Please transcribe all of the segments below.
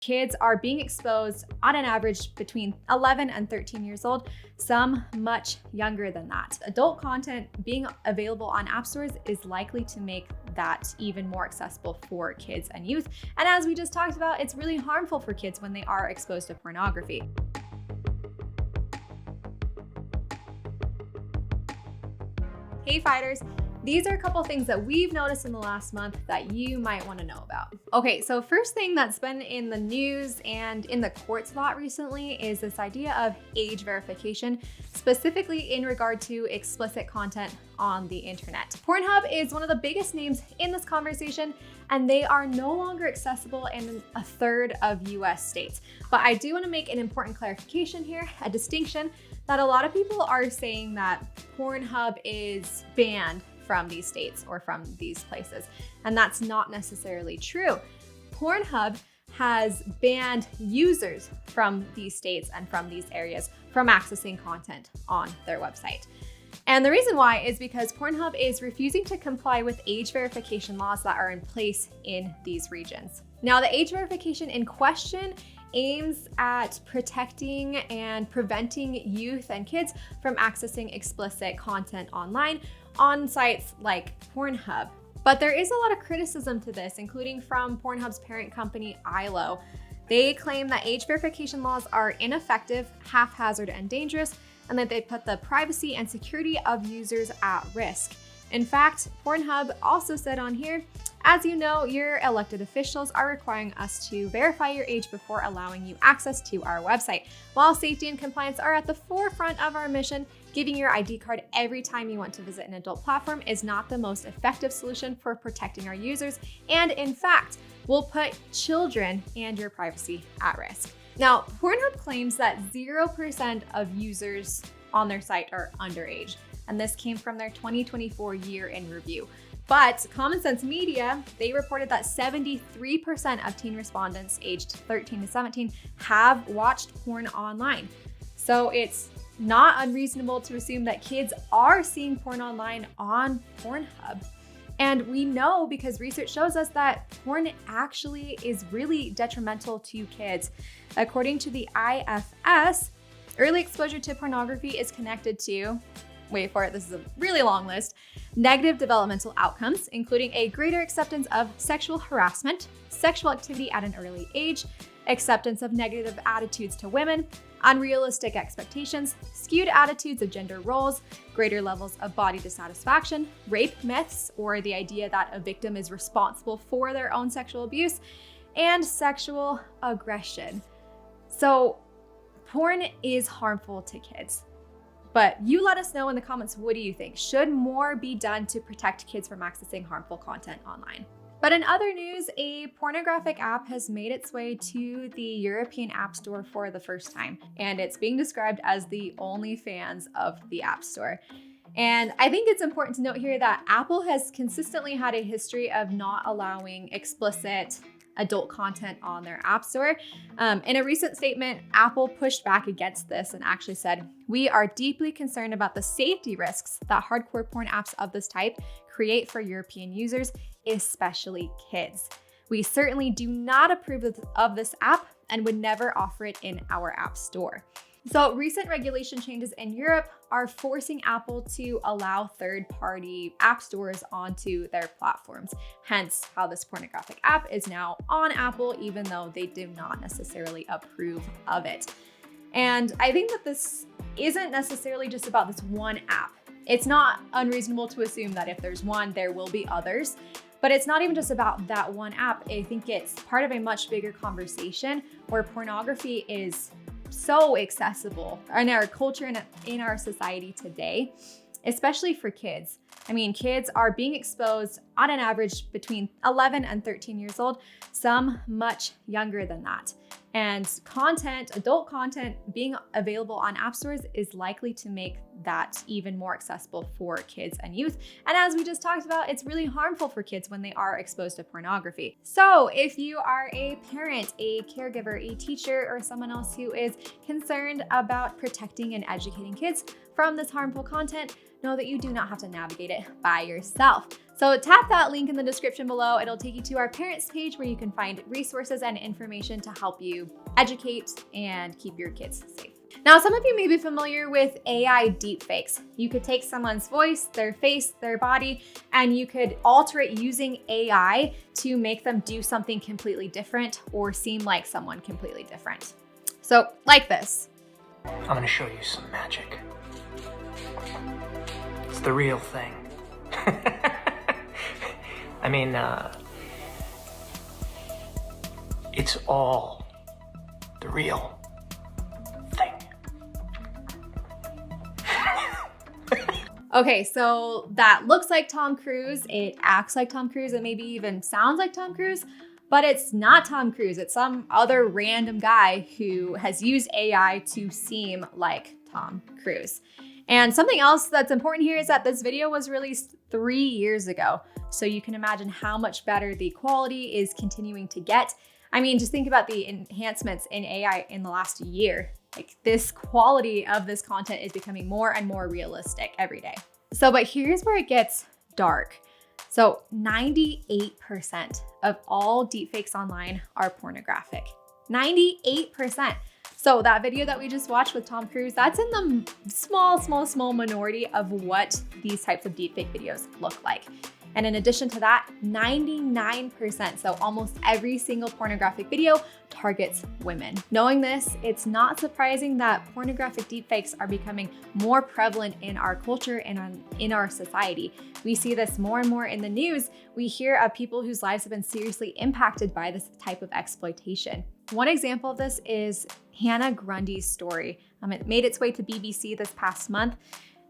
Kids are being exposed on an average between 11 and 13 years old, some much younger than that. Adult content being available on app stores is likely to make that even more accessible for kids and youth. And as we just talked about, it's really harmful for kids when they are exposed to pornography. Hey fighters, these are a couple things that we've noticed in the last month that you might want to know about. Okay, so first thing that's been in the news and in the courts a lot recently is this idea of age verification, specifically in regard to explicit content on the internet. Pornhub is one of the biggest names in this conversation, and they are no longer accessible in a third of US states. But I do want to make an important clarification here, a distinction that a lot of people are saying that Pornhub is banned from these states or from these places. And that's not necessarily true. Pornhub has banned users from these states and from these areas from accessing content on their website. And the reason why is because Pornhub is refusing to comply with age verification laws that are in place in these regions. Now, the age verification in question aims at protecting and preventing youth and kids from accessing explicit content online on sites like Pornhub. But there is a lot of criticism to this, including from Pornhub's parent company, ILO. They claim that age verification laws are ineffective, haphazard, and dangerous, and that they put the privacy and security of users at risk. In fact, Pornhub also said on here, as you know, your elected officials are requiring us to verify your age before allowing you access to our website. While safety and compliance are at the forefront of our mission, giving your ID card every time you want to visit an adult platform is not the most effective solution for protecting our users, and in fact, will put children and your privacy at risk. Now, Pornhub claims that 0% of users on their site are underage, and this came from their 2024 year in review. But Common Sense Media, they reported that 73% of teen respondents aged 13 to 17 have watched porn online. So it's not unreasonable to assume that kids are seeing porn online on Pornhub. And we know because research shows us that porn actually is really detrimental to kids. According to the IFS, early exposure to pornography is connected to, wait for it, this is a really long list, negative developmental outcomes, including a greater acceptance of sexual harassment, sexual activity at an early age, acceptance of negative attitudes to women, unrealistic expectations, skewed attitudes of gender roles, greater levels of body dissatisfaction, rape myths, or the idea that a victim is responsible for their own sexual abuse, and sexual aggression. So porn is harmful to kids. But you let us know in the comments, what do you think? Should more be done to protect kids from accessing harmful content online? But in other news, a pornographic app has made its way to the European App Store for the first time, and it's being described as the OnlyFans of the App Store. And I think it's important to note here that Apple has consistently had a history of not allowing explicit adult content on their App Store. In a recent statement, Apple pushed back against this and actually said, "We are deeply concerned about the safety risks that hardcore porn apps of this type create for European users, especially kids. We certainly do not approve of this app and would never offer it in our App Store." So recent regulation changes in Europe are forcing Apple to allow third-party app stores onto their platforms. Hence how this pornographic app is now on Apple, even though they do not necessarily approve of it. And I think that this isn't necessarily just about this one app. It's not unreasonable to assume that if there's one, there will be others. But it's not even just about that one app. I think it's part of a much bigger conversation where pornography is so accessible in our culture and in our society today, especially for kids. I mean, kids are being exposed on an average between 11 and 13 years old, some much younger than that. And adult content being available on app stores is likely to make that even more accessible for kids and youth. And as we just talked about, it's really harmful for kids when they are exposed to pornography. So if you are a parent, a caregiver, a teacher, or someone else who is concerned about protecting and educating kids from this harmful content, know that you do not have to navigate it by yourself. So tap that link in the description below. It'll take you to our parents page where you can find resources and information to help you educate and keep your kids safe. Now, some of you may be familiar with AI deepfakes. You could take someone's voice, their face, their body, and you could alter it using AI to make them do something completely different or seem like someone completely different. So like this. I'm gonna show you some magic. It's the real thing. I mean, it's all the real thing. Okay, so that looks like Tom Cruise, it acts like Tom Cruise, it maybe even sounds like Tom Cruise, but it's not Tom Cruise. It's some other random guy who has used AI to seem like Tom Cruise. And something else that's important here is that this video was released 3 years ago. So you can imagine how much better the quality is continuing to get. I mean, just think about the enhancements in AI in the last year. Like, this quality of this content is becoming more and more realistic every day. So, but here's where it gets dark. So 98% of all deepfakes online are pornographic. 98%. So that video that we just watched with Tom Cruise, that's in the small minority of what these types of deepfake videos look like. And in addition to that, 99%, so almost every single pornographic video targets women. Knowing this, it's not surprising that pornographic deepfakes are becoming more prevalent in our culture and in our society. We see this more and more in the news. We hear of people whose lives have been seriously impacted by this type of exploitation. One example of this is Hannah Grundy's story. It made its way to BBC this past month.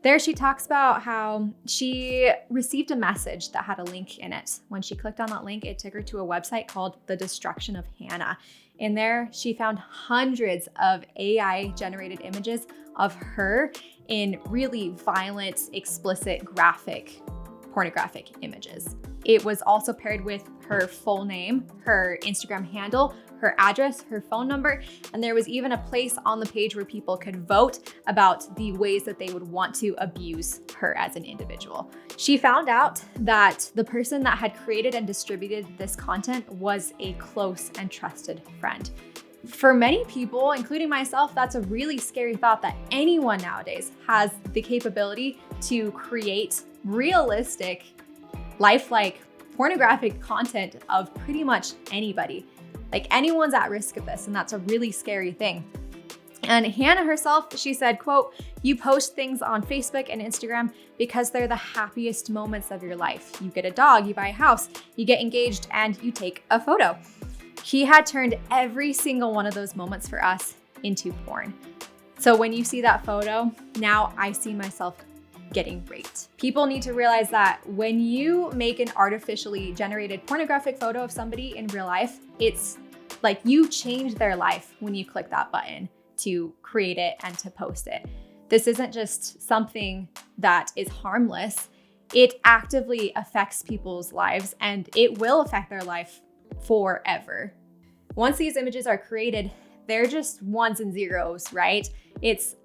There she talks about how she received a message that had a link in it. When she clicked on that link, it took her to a website called The Destruction of Hannah. In there, she found hundreds of AI-generated images of her in really violent, explicit, graphic, pornographic images. It was also paired with her full name, her Instagram handle, her address, her phone number, and there was even a place on the page where people could vote about the ways that they would want to abuse her as an individual. She found out that the person that had created and distributed this content was a close and trusted friend. For many people, including myself, that's a really scary thought that anyone nowadays has the capability to create realistic, lifelike, pornographic content of pretty much anybody. Like, anyone's at risk of this, and that's a really scary thing. And Hannah herself, she said, quote, "You post things on Facebook and Instagram because they're the happiest moments of your life. You get a dog, you buy a house, you get engaged, and you take a photo." He had turned every single one of those moments for us into porn. So when you see that photo, now I see myself getting raped. People need to realize that when you make an artificially generated pornographic photo of somebody in real life, it's like you change their life when you click that button to create it and to post it. This isn't just something that is harmless. It actively affects people's lives, and it will affect their life forever. Once these images are created, they're just ones and zeros, right? It's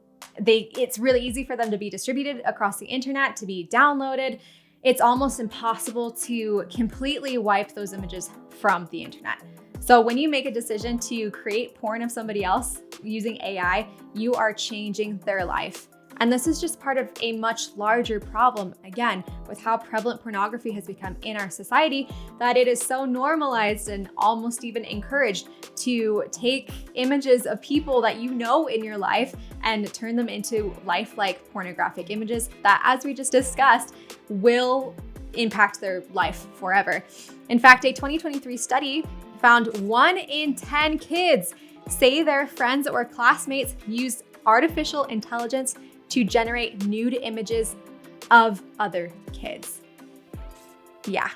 really easy for them to be distributed across the internet, to be downloaded. It's almost impossible to completely wipe those images from the internet. So when you make a decision to create porn of somebody else using AI, you are changing their life. And this is just part of a much larger problem, again, with how prevalent pornography has become in our society, that it is so normalized and almost even encouraged to take images of people that you know in your life and turn them into lifelike pornographic images that, as we just discussed, will impact their life forever. In fact, a 2023 study found 1 in 10 kids say their friends or classmates used artificial intelligence to generate nude images of other kids. Yeah.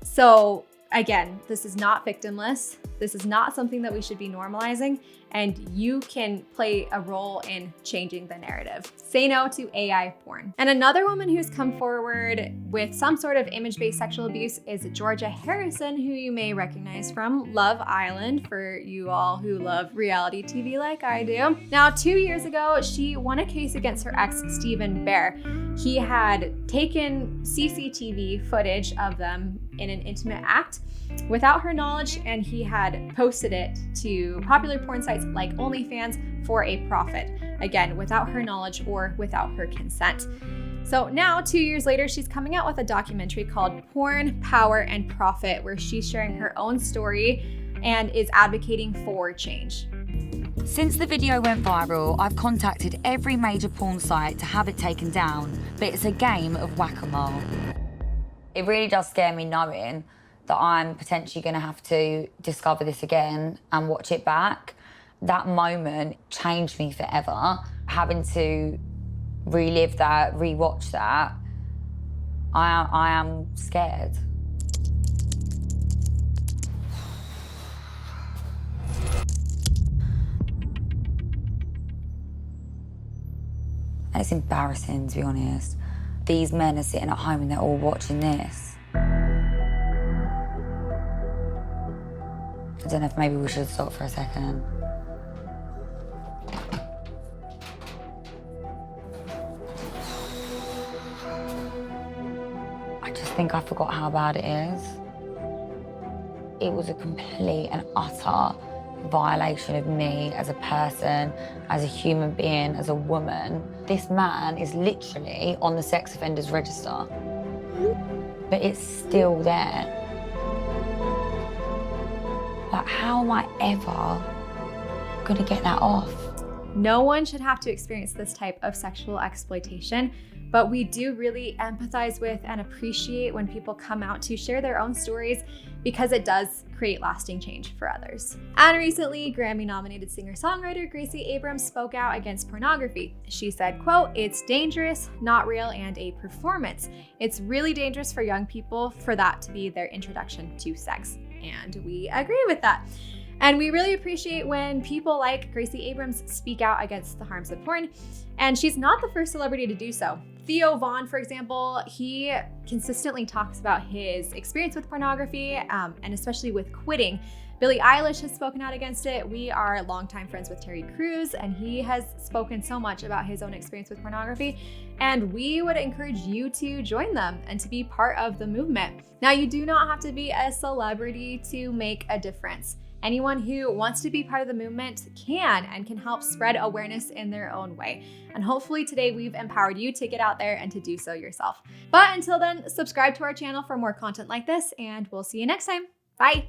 So again, this is not victimless. This is not something that we should be normalizing, and you can play a role in changing the narrative. Say no to AI porn. And another woman who's come forward with some sort of image-based sexual abuse is Georgia Harrison, who you may recognize from Love Island, for you all who love reality TV like I do. Now, 2 years ago, she won a case against her ex, Stephen Bear. He had taken CCTV footage of them in an intimate act without her knowledge, and he had posted it to popular porn sites like OnlyFans for a profit. Again, without her knowledge or without her consent. So now, 2 years later, she's coming out with a documentary called Porn, Power, and Profit, where she's sharing her own story and is advocating for change. Since the video went viral, I've contacted every major porn site to have it taken down, but it's a game of whack-a-mole. It really does scare me knowing that I'm potentially going to have to discover this again and watch it back. That moment changed me forever. Having to relive that, rewatch that, I am scared. And it's embarrassing, to be honest. These men are sitting at home and they're all watching this. I don't know if maybe we should stop for a second. I just think I forgot how bad it is. It was a complete and utter violation of me as a person, as a human being, as a woman. This man is literally on the sex offenders register, but it's still there. Like, how am I ever gonna get that off? No one should have to experience this type of sexual exploitation, but we do really empathize with and appreciate when people come out to share their own stories, because it does create lasting change for others. And recently, Grammy-nominated singer-songwriter Gracie Abrams spoke out against pornography. She said, quote, "It's dangerous, not real, and a performance. It's really dangerous for young people for that to be their introduction to sex." And we agree with that. And we really appreciate when people like Gracie Abrams speak out against the harms of porn. And she's not the first celebrity to do so. Theo Von, for example, he consistently talks about his experience with pornography, and especially with quitting. Billie Eilish has spoken out against it. We are longtime friends with Terry Crews, and he has spoken so much about his own experience with pornography. And we would encourage you to join them and to be part of the movement. Now, you do not have to be a celebrity to make a difference. Anyone who wants to be part of the movement can and can help spread awareness in their own way. And hopefully today we've empowered you to get out there and to do so yourself. But until then, subscribe to our channel for more content like this, and we'll see you next time. Bye.